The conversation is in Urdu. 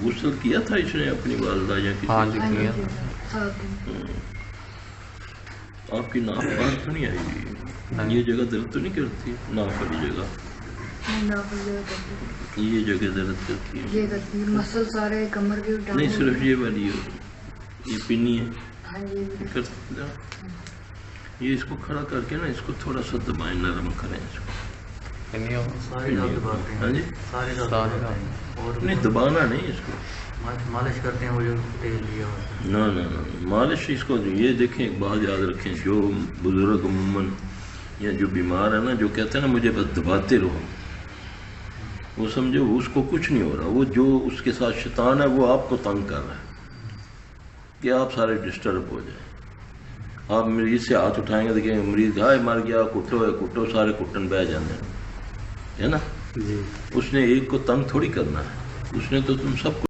غسل کیا تھا اس نے اپنی والدہ یا کسی ہاں سے؟ جی کیا آپ کی ناف باہر تو نہیں آئی ہوئی؟ یہ جگہ درد تو نہیں کرتی ناف والی جگہ؟ یہ جگہ درد کرتی ہے؟ مسل سارے کمر کے نہیں صرف یہ والی ہے، یہ پنی ہے یہ اس کو کھڑا کر کے نا اس کو تھوڑا سا دبائیں، نرم کریں اس کو۔ ہاں جی نہیں دبانا نہیں اس کو، مالش کرتے ہیں وہ جو تیل لیا نہ مالش اس کو یہ دیکھیں ایک بات یاد رکھیں، جو بزرگ عموماً یا جو بیمار ہے نا جو کہتے ہیں نا مجھے بس دباتے رہو، وہ سمجھو اس کو کچھ نہیں ہو رہا، وہ جو اس کے ساتھ شیطان ہے وہ آپ کو تنگ کر رہا ہے کہ آپ سارے ڈسٹرب ہو جائیں۔ آپ مریض سے ہاتھ اٹھائیں گے دیکھیں مریض ہائے مر گیا کٹو سارے کٹن بہ جانے ہیں، ہے نا؟ اس نے ایک کو تنگ تھوڑی کرنا ہے، اس نے تو تم سب کو